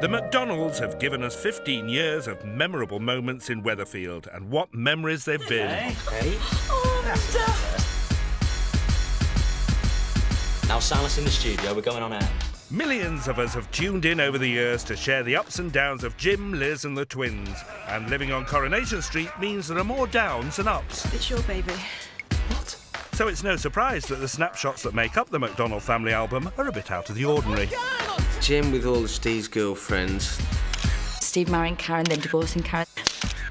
The McDonalds have given us 15 years of memorable moments in Weatherfield, and what memories they've been. Hey. Now silence in the studio, we're going on air. Millions of us have tuned in over the years to share the ups and downs of Jim, Liz and the twins. And living on Coronation Street means there are more downs than ups. It's your baby. What? So it's no surprise that the snapshots that make up the McDonald family album are a bit out of the ordinary. Jim with all of Steve's girlfriends. Steve marrying Karen, then divorcing Karen,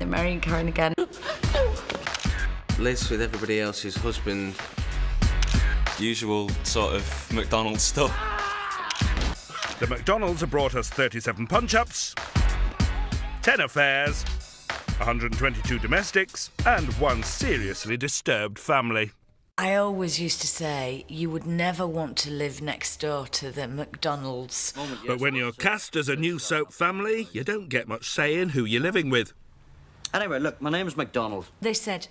then marrying Karen again. Liz with everybody else's husband. Usual sort of McDonald's stuff. The McDonalds have brought us 37 punch-ups, 10 affairs, 122 domestics, and one seriously disturbed family. I always used to say you would never want to live next door to the McDonalds. But when you're cast as a new soap family, you don't get much say in who you're living with. Anyway, look, my name's McDonald. They said,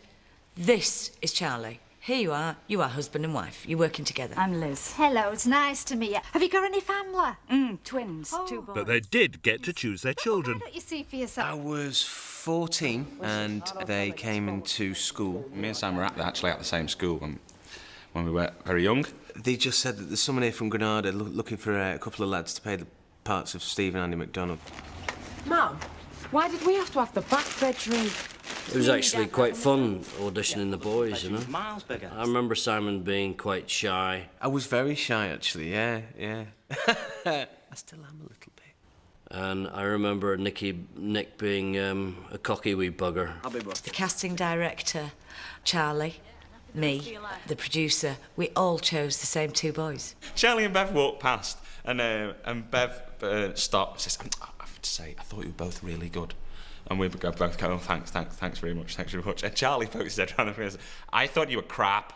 "This is Charlie. Here you are husband and wife. You're working together." I'm Liz. Hello, it's nice to meet you. Have you got any family? Twins, 2 boys. But they did get to choose their children. Why don't you see for I yourself? was 14 and they came into school. Me and Sam were actually at the same school when we were very young. They just said that there's someone here from Granada looking for a couple of lads to play the parts of Steve and Andy McDonald. Mum, why did we have to have the back bedroom? It was actually quite fun auditioning the boys, you know. Miles bigger. I remember Simon being quite shy. I was very shy, actually, yeah. I still am a little bit. And I remember Nick being a cocky wee bugger. The casting director, Charlie, me, the producer, we all chose the same 2 boys. Charlie and Bev walked past, and Bev stopped and says, "I have to say, I thought you were both really good." And we both go, "Oh, thanks very much. And Charlie poked his head around and said, "I thought you were crap."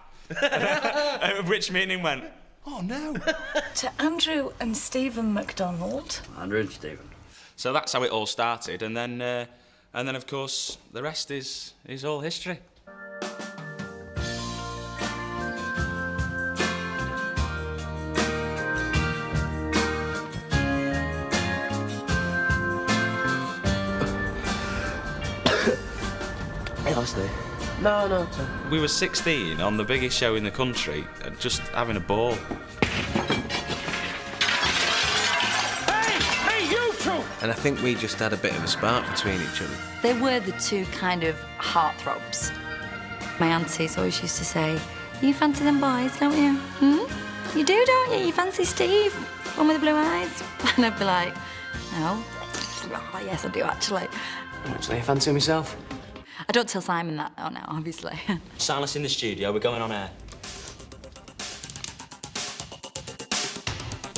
Which meaning went, "Oh, no." To Andrew and Stephen McDonald. Andrew and Stephen. So that's how it all started, and then of course the rest is all history. No. We were 16 on the biggest show in the country, just having a ball. Hey, you two! And I think we just had a bit of a spark between each other. They were the 2 kind of heartthrobs. My aunties always used to say, "You fancy them boys, don't you? You do, don't you? You fancy Steve, one with the blue eyes?" And I'd be like, "No." "Oh, yes, I do, actually." Actually, I fancy myself. I don't tell Simon that, though, now, obviously. Silence in the studio, we're going on air.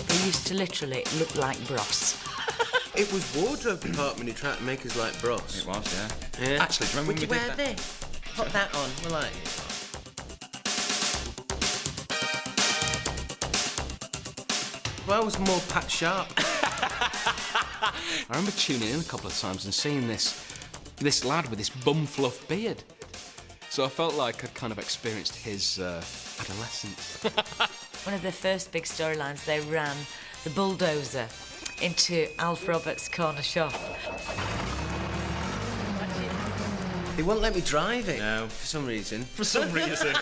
They used to literally look like Bros. It was wardrobe department who tried to make us like Bros. It was, yeah. Yeah. Actually, do you remember Would you when we wear did that? this? Put that on, we're like... Well, I was more Pat Sharp. I remember tuning in a couple of times and seeing this lad with this bum fluff beard. So I felt like I'd kind of experienced his adolescence. One of the first big storylines, they ran the bulldozer into Alf Roberts' corner shop. They won't let me drive it. No. For some reason. For some reason.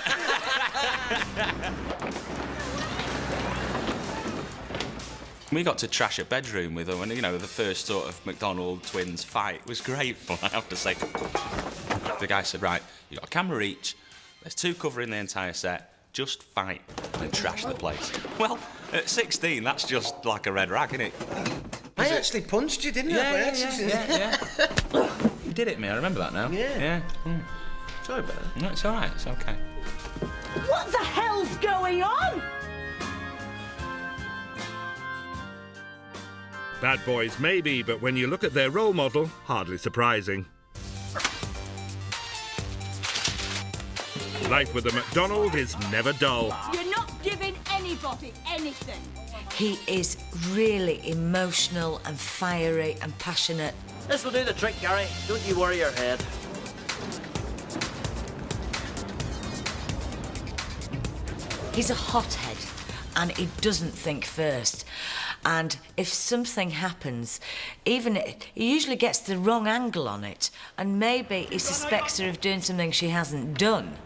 We got to trash a bedroom with them, and the first sort of McDonald twins fight was great fun, I have to say. The guy said, "Right, you got a camera each, there's 2 covering the entire set, just fight and trash the place." Well, at 16, that's just like a red rag, isn't it? I actually punched you, didn't I? Yeah. You did it, me, I remember that now. Yeah. Sorry about that. No, it's all right, it's okay. What the hell's going on? Bad boys maybe, but when you look at their role model, hardly surprising. Life with a McDonald is never dull. You're not giving anybody anything. He is really emotional and fiery and passionate. This will do the trick, Gary. Don't you worry your head. He's a hothead, and he doesn't think first. And if something happens, he usually gets the wrong angle on it, and maybe he suspects her of doing something she hasn't done,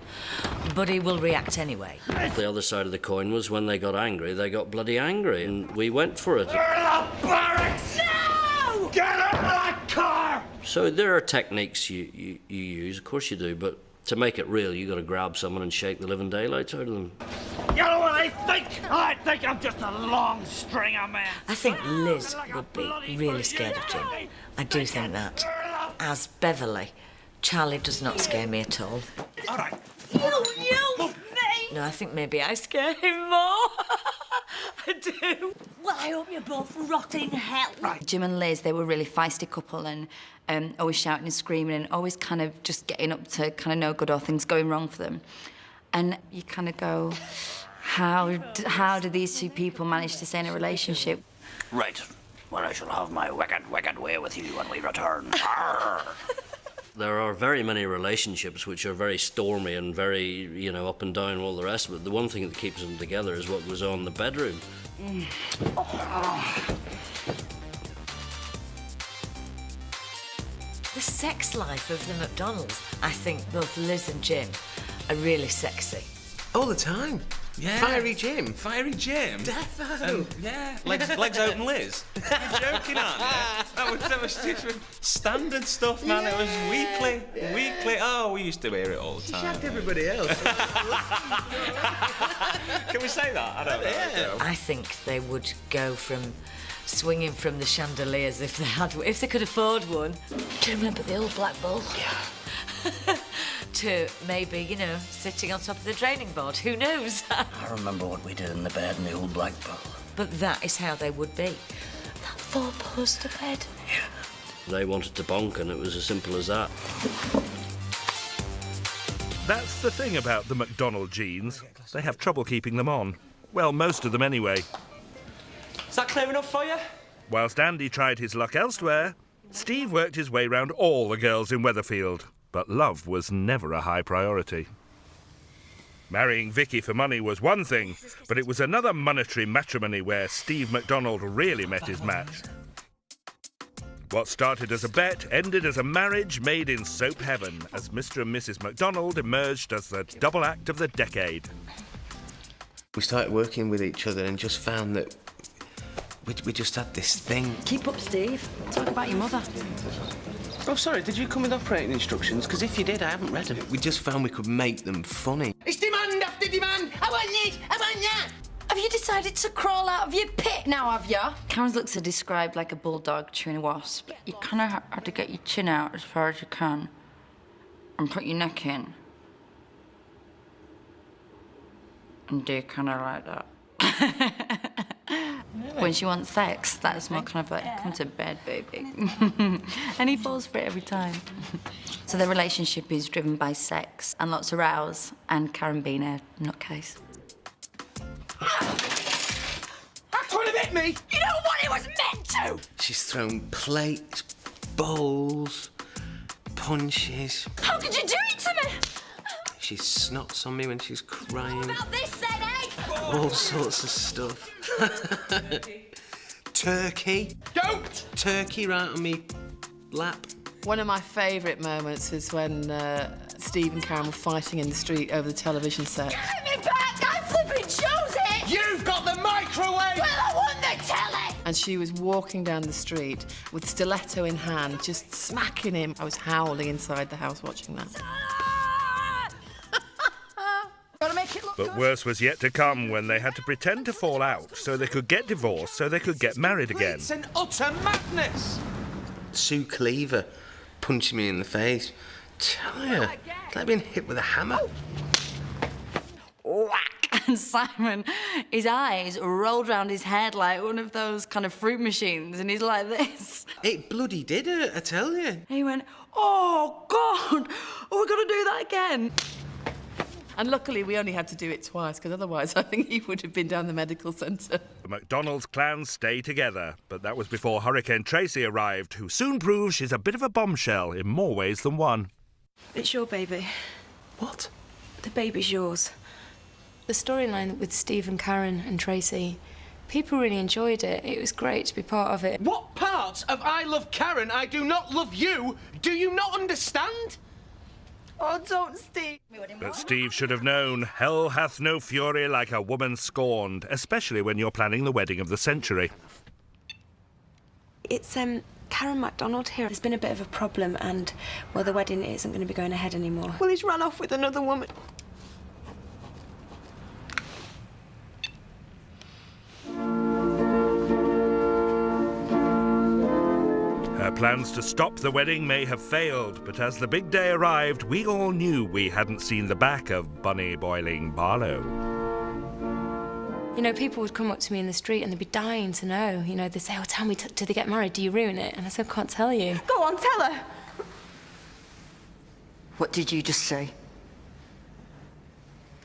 but he will react anyway. The other side of the coin was when they got angry, they got bloody angry, and we went for it. Barracks! No! Get out of that car! So there are techniques you use, of course you do, but to make it real, you got to grab someone and shake the living daylights out of them. You know what I think? I think I'm just a long string of men. I think Liz would be really scared of Jim. I do think that. As Beverly, Charlie does not scare me at all. All right. You, me! No, I think maybe I scare him more. I do. Well, I hope you both rot in hell. Jim and Liz, they were a really feisty couple and always shouting and screaming and always kind of just getting up to kind of no good or things going wrong for them. And you kind of go, how do these two people manage to stay in a relationship? Right. Well, I shall have my wicked way with you when we return. There are very many relationships which are very stormy and very, up and down and all the rest of it. The one thing that keeps them together is what goes on in the bedroom. The sex life of the McDonalds, I think both Liz and Jim are really sexy. All the time. Yeah. Fiery Jim. Fiery Jim. Defo. Yeah. Legs open Liz. You're joking, aren't you? That was just standard stuff, man. Yeah. It was weekly. Oh, we used to hear it all the She time. shagged everybody else. Can we say that? I don't know. Yeah. I think they would go from swinging from the chandeliers if they could afford one. Do you remember the old Black Bull? Yeah. To maybe, sitting on top of the draining board. Who knows? I remember what we did in the bed in the old Black Bull. But that is how they would be. That four-poster bed. They wanted to bonk, and it was as simple as that. That's the thing about the McDonald genes. They have trouble keeping them on. Well, most of them anyway. Is that clear enough for you? Whilst Andy tried his luck elsewhere, Steve worked his way round all the girls in Weatherfield. But love was never a high priority. Marrying Vicky for money was one thing, but it was another monetary matrimony where Steve McDonald really met his match. What started as a bet ended as a marriage made in soap heaven as Mr. and Mrs. McDonald emerged as the double act of the decade. We started working with each other and just found that we just had this thing. Keep up, Steve. Talk about your mother. Oh, sorry, did you come with operating instructions? Because if you did, I haven't read them. We just found we could make them funny. It's demand after demand. I want this, I want that. Have you decided to crawl out of your pit now, have you? Karen's looks are described like a bulldog chewing a wasp. You kind of have to get your chin out as far as you can and put your neck in. And do kind of like that. When she wants sex, that's more kind of like, come to bed, baby. And he falls for it every time. So the relationship is driven by sex and lots of rows and Karen being a nutcase. That could have hit me. You know what it was meant to. She's thrown plates, bowls, punches. How could you do it to me? She snots on me when she's crying. About this then, eh? All sorts of stuff. Turkey. Don't. Turkey right on me lap. One of my favourite moments is when Steve and Karen were fighting in the street over the television set. Give me back! I flipping chose it! You've got the microwave. Well, I want the telly! And she was walking down the street with stiletto in hand, just smacking him. I was howling inside the house watching that. Gotta make it look But good. worse was yet to come when they had to pretend to fall out so they could get divorced so they could get married again. It's an utter madness. Sue Cleaver punching me in the face. Tell you, it's like being hit with a hammer. Whack! And Simon, his eyes rolled round his head like one of those kind of fruit machines, and he's like this. It bloody did it, I tell you. And he went, oh, God, oh, we've got to do that again. And luckily, we only had to do it twice, because otherwise I think he would have been down the medical centre. The McDonald's clan stay together, but that was before Hurricane Tracy arrived, who soon proves she's a bit of a bombshell in more ways than one. It's your baby. What? The baby's yours. The storyline with Steve and Karen and Tracy, people really enjoyed it. It was great to be part of it. What parts of I love Karen, I do not love you, do you not understand? Oh, don't, Steve. But Steve should have known, hell hath no fury like a woman scorned, especially when you're planning the wedding of the century. It's, Karen McDonald here. There's been a bit of a problem and, well, the wedding isn't going to be going ahead anymore. Well, he's run off with another woman. Her plans to stop the wedding may have failed, but as the big day arrived, we all knew we hadn't seen the back of Bunny Boiling Barlow. You know, people would come up to me in the street and they'd be dying to know. You know, they'd say, oh, tell me, did they get married? Do you ruin it? And I said, I can't tell you. Go on, tell her. What did you just say?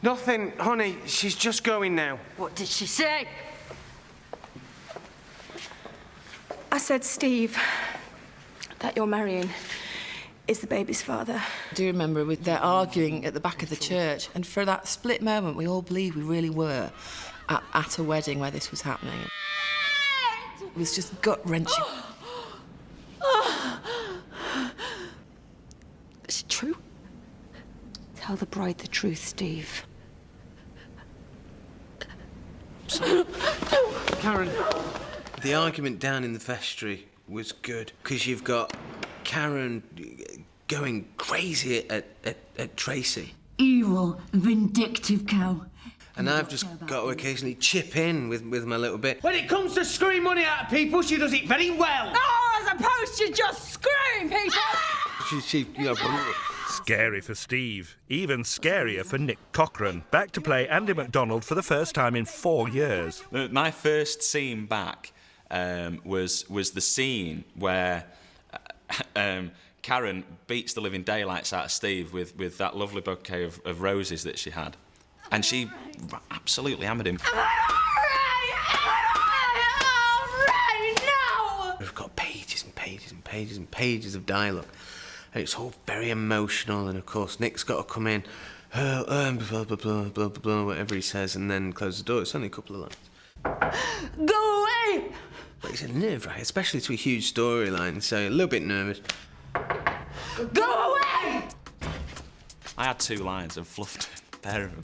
Nothing, honey. She's just going now. What did she say? I said, Steve, that you're marrying is the baby's father. I do remember they're arguing at the back of the church, and for that split moment, we all believed we really were at a wedding where this was happening. It was just gut-wrenching. Is it true? Tell the bride the truth, Steve. Karen. The argument down in the vestry was good, because you've got Karen going crazy at Tracy. Evil, vindictive cow. And I've just got to occasionally chip in with my little bit. When it comes to screwing money out of people, she does it very well. Oh, as opposed to just screwing people. She you know... Scary for Steve. Even scarier for Nick Cochran, back to play Andy McDonald for the first time in 4 years. My first scene back was the scene where Karen beats the living daylights out of Steve with that lovely bouquet of roses that she had. And she absolutely hammered him. We've got pages and pages and pages and pages of dialogue. And it's all very emotional, and of course Nick's got to come in, blah, blah, blah, blah, blah, blah, whatever he says, and then close the door. It's only a couple of lines. Go away! But it's a nerve, right? Especially to a huge storyline, so a little bit nervous. Go away! I had 2 lines and fluffed a pair of them,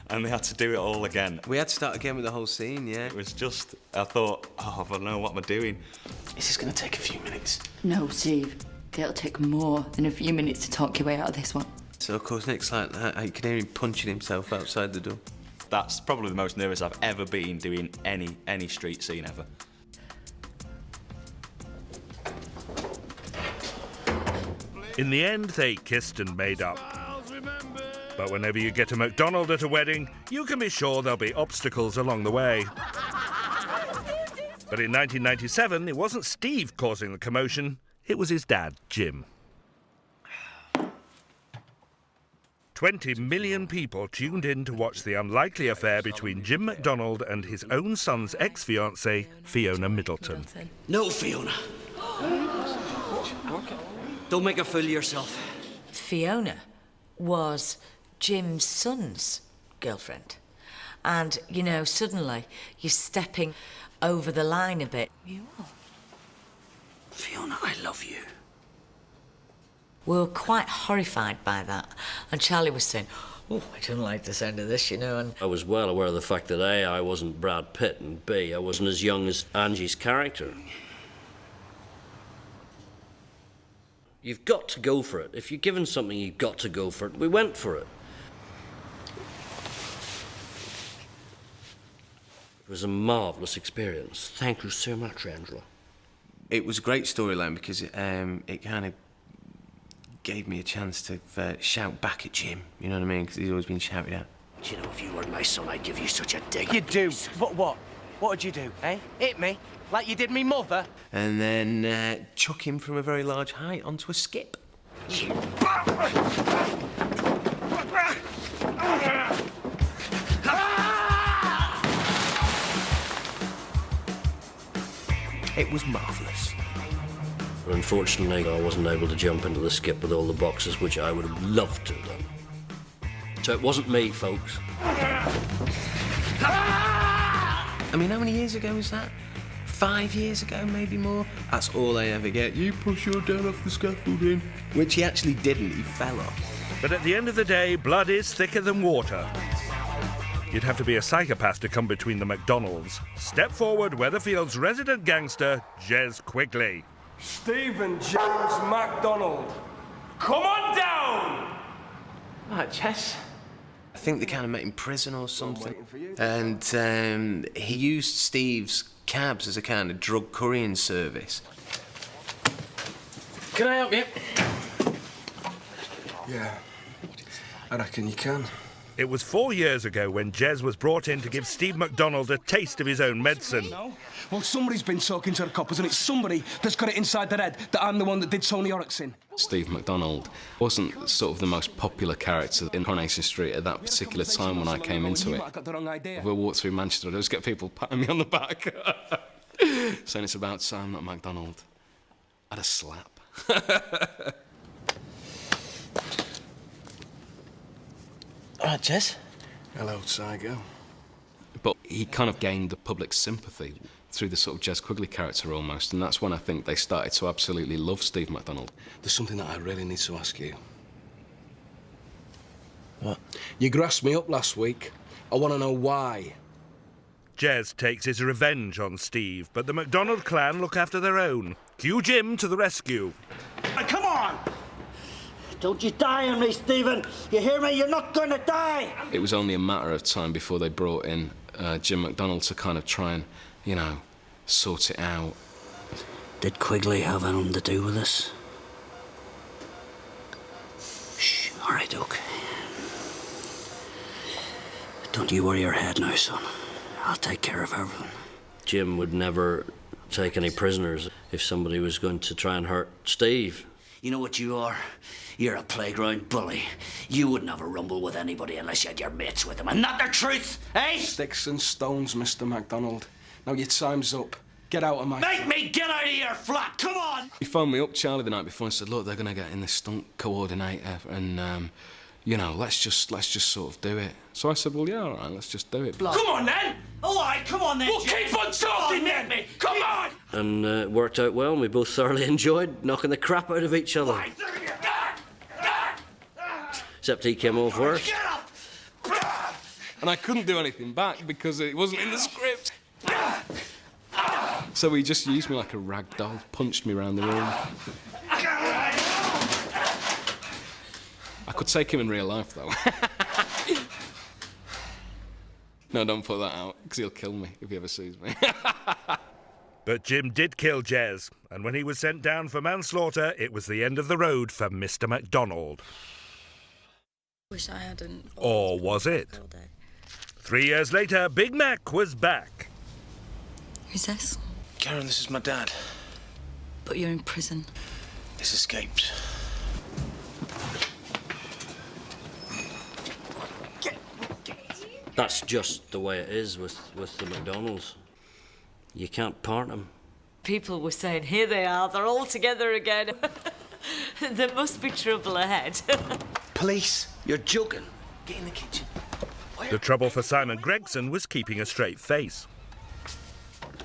and they had to do it all again. We had to start again with the whole scene, yeah. It was just, I thought, oh, I don't know what am I doing. This is going to take a few minutes. No, Steve. It'll take more than a few minutes to talk your way out of this one. So, of course, Nick's like that. You can hear him punching himself outside the door. That's probably the most nervous I've ever been doing any street scene ever. In the end, they kissed and made up. But whenever you get a McDonald at a wedding, you can be sure there'll be obstacles along the way. But in 1997, it wasn't Steve causing the commotion. It was his dad, Jim. 20 million people tuned in to watch the unlikely affair between Jim McDonald and his own son's ex-fiancée, Fiona Middleton. No, Fiona. Don't make a fool of yourself. Fiona was Jim's son's girlfriend. And, you know, suddenly you're stepping over the line a bit. You are. Fiona, I love you. We were quite horrified by that. And Charlie was saying, oh, I don't like the sound of this, you know. And I was well aware of the fact that A, I wasn't Brad Pitt, and B, I wasn't as young as Angie's character. You've got to go for it. If you're given something, you've got to go for it. We went for it. It was a marvellous experience. Thank you so much, Angela. It was a great storyline because it kind of gave me a chance to shout back at Jim, you know what I mean? Because he's always been shouted at. Do you know, if you were my son, I'd give you such a dig. You do? What? What'd you do, eh? Hit me? Like you did me mother? And then chuck him from a very large height onto a skip. It was marvellous. Unfortunately, I wasn't able to jump into the skip with all the boxes, which I would have loved to have done. So it wasn't me, folks. I mean, how many years ago was that? 5 years ago, maybe more? That's all I ever get. You push your dad off the scaffolding. Which he actually didn't, he fell off. But at the end of the day, blood is thicker than water. You'd have to be a psychopath to come between the McDonalds. Step forward, Weatherfield's resident gangster, Jez Quigley. Stephen James McDonald, come on down! Right, Jez. I think they kind of met in prison or something. And he used Steve's cabs as a kind of drug couriering service. Can I help you? Yeah, I reckon you can. It was 4 years ago when Jez was brought in to give Steve McDonald a taste of his own medicine. No? Well, somebody's been talking to the coppers, and it's somebody that's got it inside their head that I'm the one that did Tony Orrock's in. Steve McDonald wasn't sort of the most popular character in Coronation Street at that particular time when I came into it. I got the wrong idea. We walked through Manchester, I'd always get people patting me on the back, saying it's about time, not McDonald. I had a slap. All right, Jez. Hello, Tiger. But he kind of gained the public sympathy through the sort of Jez Quigley character almost, and that's when I think they started to absolutely love Steve McDonald. There's something that I really need to ask you. What? You grassed me up last week. I want to know why. Jez takes his revenge on Steve, but the McDonald clan look after their own. Cue Jim to the rescue. Hey, come on! Don't you die on me, Stephen! You hear me? You're not gonna die! It was only a matter of time before they brought in Jim McDonald to kind of try and, you know, sort it out. Did Quigley have anything to do with this? Shh, all right, okay. Don't you worry your head now, son. I'll take care of everything. Jim would never take any prisoners if somebody was going to try and hurt Steve. You know what you are? You're a playground bully. You wouldn't have a rumble with anybody unless you had your mates with them. And not the truth, eh? Sticks and stones, Mr. McDonald. Now your time's up. Get out of my... Make me get out of your flat! Come on! He phoned me up, Charlie, the night before and said, look, they're going to get in this stunt coordinator and, you know, let's just sort of do it. So I said, well, yeah, all right, let's just do it. Come on, then! All right, come on, then, Well, Jim. Keep on talking, then! Me. Come on! And it worked out well, and we both thoroughly enjoyed knocking the crap out of each other. Except he came off worse. Get up! And I couldn't do anything back because it wasn't in the script. So he just used me like a rag doll, punched me around the room. I could take him in real life, though. No, don't put that out, because he'll kill me if he ever sees me. But Jim did kill Jez, and when he was sent down for manslaughter, it was the end of the road for Mr. McDonald. Wish I hadn't. Or was it? 3 years later, Big Mac was back. Who's this? Karen, this is my dad. But you're in prison. He's escaped. That's just the way it is with the McDonald's. You can't part them. People were saying, here they are, they're all together again. There must be trouble ahead. Police, you're joking. Get in the kitchen. The trouble for Simon Gregson was keeping a straight face.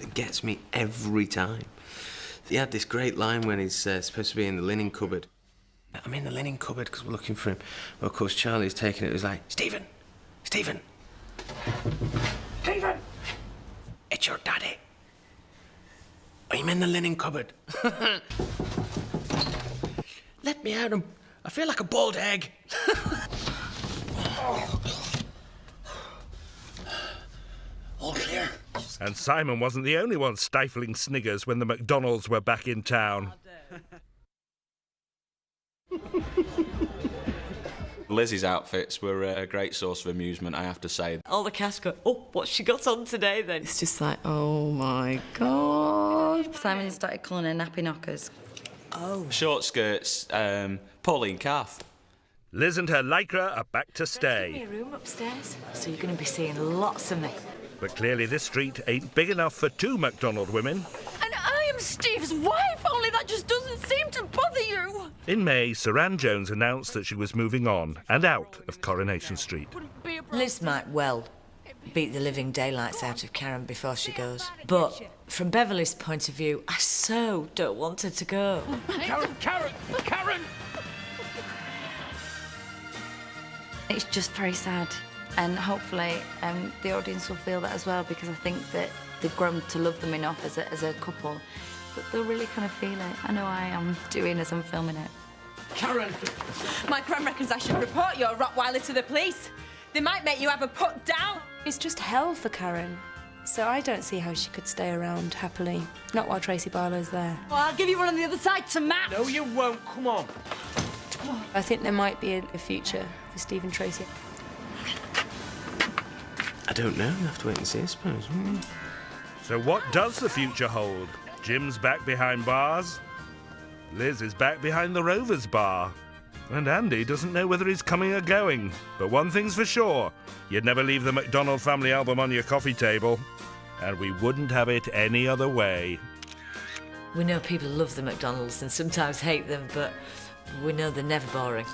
It gets me every time. He had this great line when he's supposed to be in the linen cupboard. I'm in the linen cupboard because we're looking for him. Well, of course, Charlie's taking it. It was like, Stephen! Stephen! Stephen! It's your daddy. I'm in the linen cupboard. Let me out. I feel like a boiled egg. All clear. And Simon wasn't the only one stifling sniggers when the McDonalds were back in town. Lizzie's outfits were a great source of amusement, I have to say. All the cast go, oh, what's she got on today then? It's just like, oh my God. Simon started calling her nappy knockers. Oh. Short skirts, Pauline Calf. Liz and her lycra are back to Give me stay. a room upstairs, so you're going to be seeing lots of me. But clearly this street ain't big enough for two McDonald women. And I am Steve's wife, only that just doesn't seem to bother you. In May, Saran Jones announced that she was moving on and out of Coronation Street. Liz might well beat the living daylights out of Karen before she goes. But from Beverly's point of view, I so don't want her to go. Karen! It's just very sad, and hopefully the audience will feel that as well, because I think that they've grown to love them enough as a couple that they'll really kind of feel it. I know I am doing as I'm filming it. Karen! My gran reckons I should report your Rottweiler to the police. They might make you have her put down. It's just hell for Karen. So I don't see how she could stay around happily. Not while Tracy Barlow's there. Well, I'll give you one on the other side to match. No, you won't. Come on. I think there might be a future for Steve and Tracy. I don't know. We'll have to wait and see, I suppose. So what does the future hold? Jim's back behind bars. Liz is back behind the Rovers bar. And Andy doesn't know whether he's coming or going. But one thing's for sure, you'd never leave the McDonald family album on your coffee table. And we wouldn't have it any other way. We know people love the McDonalds and sometimes hate them, but we know they're never boring.